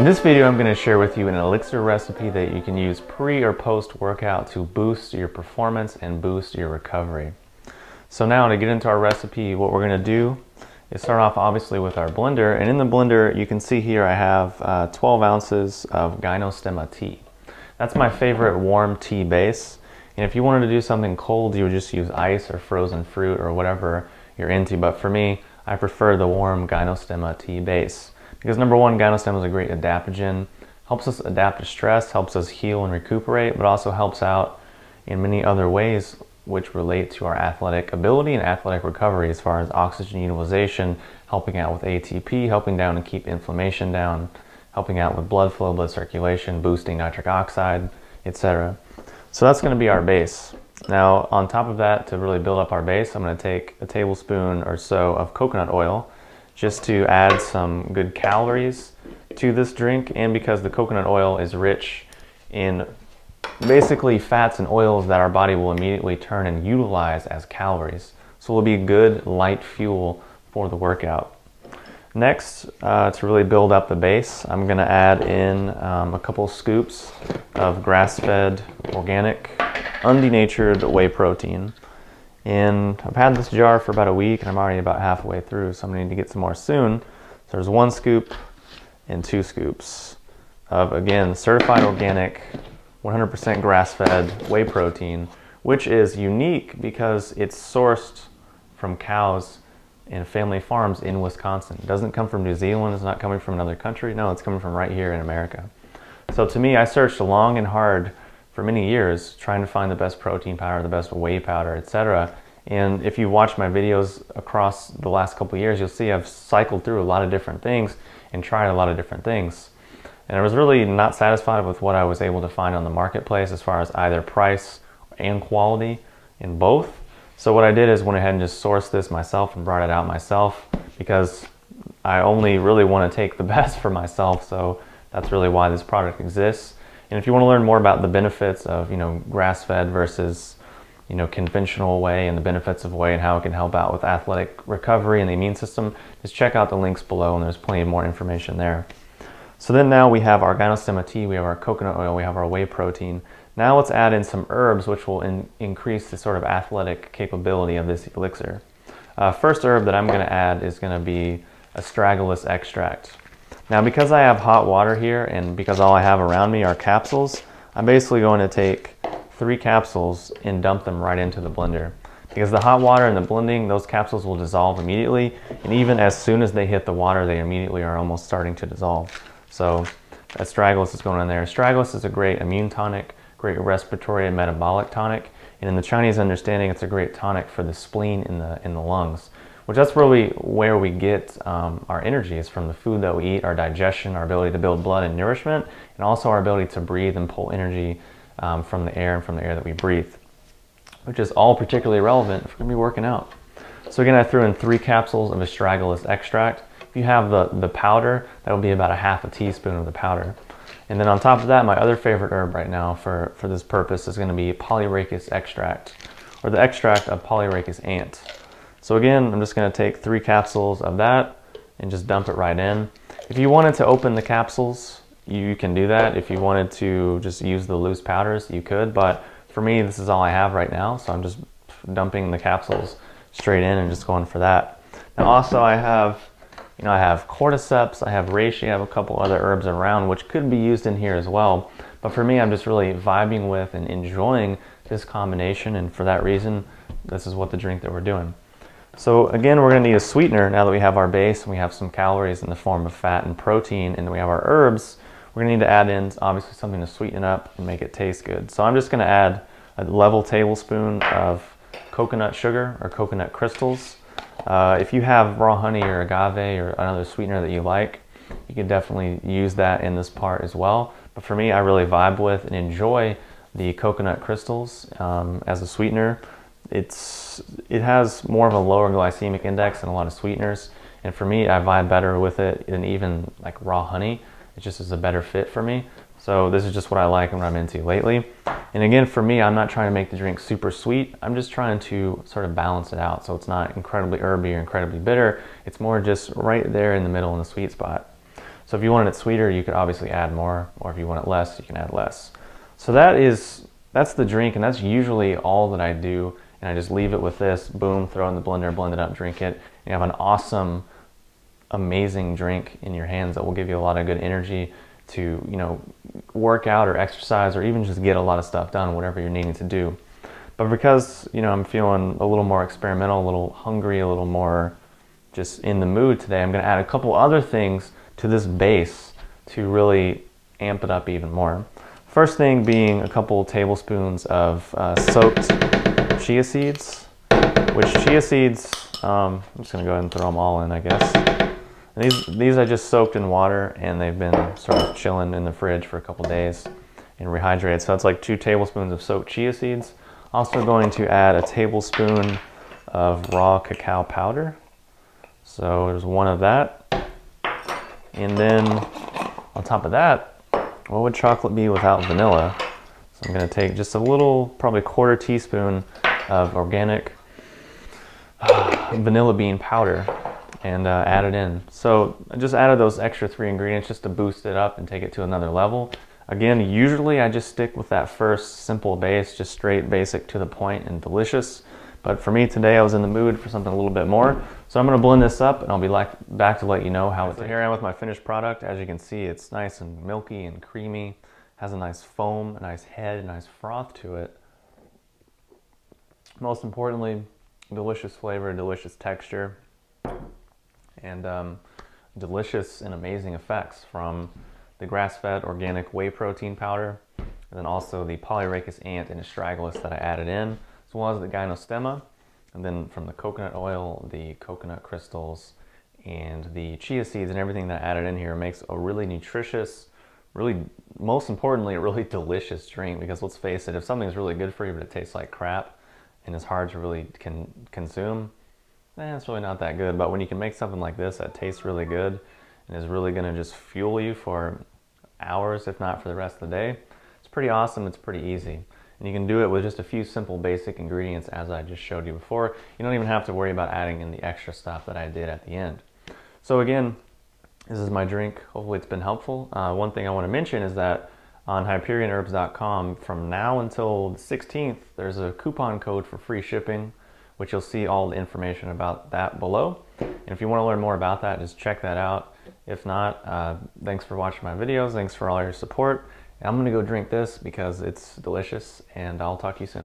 In this video, I'm going to share with you an elixir recipe that you can use pre or post workout to boost your performance and boost your recovery. So now to get into our recipe, what we're going to do is start off obviously with our blender. And in the blender, you can see here I have 12 ounces of Gynostemma tea. That's my favorite warm tea base. And if you wanted to do something cold, you would just use ice or frozen fruit or whatever you're into. But for me, I prefer the warm Gynostemma tea base. Because number one, Gynostemma is a great adaptogen, helps us adapt to stress, helps us heal and recuperate, but also helps out in many other ways which relate to our athletic ability and athletic recovery as far as oxygen utilization, helping out with ATP, helping down and keep inflammation down, helping out with blood flow, blood circulation, boosting nitric oxide, etc. So that's going to be our base. Now on top of that, to really build up our base, I'm going to take a tablespoon or so of coconut oil just to add some good calories to this drink, and because the coconut oil is rich in basically fats and oils that our body will immediately turn and utilize as calories. So it'll be good light fuel for the workout. Next, to really build up the base, I'm going to add in a couple scoops of grass-fed, organic, undenatured whey protein. And I've had this jar for about a week and I'm already about halfway through, so I'm going to need to get some more soon. So there's 1 scoop and 2 scoops of, again, certified organic, 100% grass-fed whey protein, which is unique because it's sourced from cows and family farms in Wisconsin. It doesn't come from New Zealand, it's not coming from another country. No, it's coming from right here in America. So to me, I searched long and hard for many years trying to find the best protein powder, the best whey powder, etc. And if you watch my videos across the last couple of years, you'll see I've cycled through a lot of different things and tried a lot of different things. And I was really not satisfied with what I was able to find on the marketplace as far as either price and quality in both. So what I did is went ahead and just sourced this myself and brought it out myself, because I only really want to take the best for myself. So that's really why this product exists. And if you want to learn more about the benefits of, grass-fed versus, conventional whey, and the benefits of whey and how it can help out with athletic recovery and the immune system, just check out the links below and there's plenty of more information there. So then now we have our Gynostemma tea, we have our coconut oil, we have our whey protein. Now let's add in some herbs which will increase the sort of athletic capability of this elixir. First herb that I'm going to add is going to be Astragalus extract. Now because I have hot water here and because all I have around me are capsules, I'm basically going to take 3 capsules and dump them right into the blender. Because the hot water and the blending, those capsules will dissolve immediately, and even as soon as they hit the water, they immediately are almost starting to dissolve. So Astragalus is going in there. Astragalus is a great immune tonic, great respiratory and metabolic tonic, and in the Chinese understanding, it's a great tonic for the spleen in the lungs. Which that's really where we get our energy, is from the food that we eat, our digestion, our ability to build blood and nourishment, and also our ability to breathe and pull energy from the air and from the air that we breathe, which is all particularly relevant if we're going to be working out. So again, I threw in 3 capsules of Astragalus extract. If you have the powder, that would be about a half a teaspoon of the powder. And then on top of that, my other favorite herb right now for this purpose is going to be Polyrachis extract, or the extract of Polyrachis ant. So again, I'm just going to take 3 capsules of that and just dump it right in. If you wanted to open the capsules, you can do that. If you wanted to just use the loose powders, you could. But for me, this is all I have right now, so I'm just dumping the capsules straight in and just going for that. Now also I have, I have cordyceps, I have reishi, I have a couple other herbs around which could be used in here as well. But for me, I'm just really vibing with and enjoying this combination, and for that reason, this is what the drink that we're doing. So again, we're going to need a sweetener now that we have our base and we have some calories in the form of fat and protein, and then we have our herbs. We're going to need to add in obviously something to sweeten up and make it taste good. So I'm just going to add a level tablespoon of coconut sugar or coconut crystals. If you have raw honey or agave or another sweetener that you like, you can definitely use that in this part as well. But for me, I really vibe with and enjoy the coconut crystals as a sweetener. It has more of a lower glycemic index than a lot of sweeteners, and for me, I vibe better with it than even like raw honey. It just is a better fit for me. So this is just what I like and what I'm into lately. And again, for me, I'm not trying to make the drink super sweet. I'm just trying to sort of balance it out so it's not incredibly herby or incredibly bitter. It's more just right there in the middle in the sweet spot. So if you wanted it sweeter, you could obviously add more, or if you want it less, you can add less. So that's the drink, and that's usually all that I do. And I just leave it with this, boom, throw it in the blender, blend it up, drink it. And you have an awesome, amazing drink in your hands that will give you a lot of good energy to, you know, work out or exercise, or even just get a lot of stuff done, whatever you're needing to do. But because, you know, I'm feeling a little more experimental, a little hungry, a little more just in the mood today, I'm going to add a couple other things to this base to really amp it up even more. First thing being a couple tablespoons of soaked chia seeds, which chia seeds, I'm just going to go ahead and throw them all in, I guess. And these I just soaked in water, and they've been sort of chilling in the fridge for a couple days and rehydrated. So that's like 2 tablespoons of soaked chia seeds. Also going to add a tablespoon of raw cacao powder. So there's 1 of that. And then on top of that, what would chocolate be without vanilla? So I'm going to take just a little, probably 1/4 teaspoon of organic vanilla bean powder and add it in. So I just added those extra 3 ingredients just to boost it up and take it to another level. Again, usually I just stick with that first simple base, just straight, basic, to the point, and delicious. But for me today, I was in the mood for something a little bit more. So I'm going to blend this up, and I'll be back to let you know how it's. So here I am with my finished product. As you can see, it's nice and milky and creamy. Has a nice foam, a nice head, a nice froth to it. Most importantly, delicious flavor, delicious texture, and delicious and amazing effects from the GrassFed organic whey protein powder, and then also the Polyrachis ant and Astragalus that I added in, as well as the Gynostemma, and then from the coconut oil, the coconut crystals, and the chia seeds, and everything that I added in here makes a really nutritious, really, most importantly, a really delicious drink. Because let's face it, if something's really good for you but it tastes like crap and is hard to really consume, it's really not that good. But when you can make something like this that tastes really good and is really going to just fuel you for hours, if not for the rest of the day, it's pretty awesome. It's pretty easy. And you can do it with just a few simple basic ingredients, as I just showed you before. You don't even have to worry about adding in the extra stuff that I did at the end. So again, this is my drink. Hopefully it's been helpful. One thing I want to mention is that on HyperionHerbs.com, from now until the 16th, there's a coupon code for free shipping, which you'll see all the information about that below. And if you want to learn more about that, just check that out. If not, thanks for watching my videos. Thanks for all your support. I'm going to go drink this because it's delicious, and I'll talk to you soon.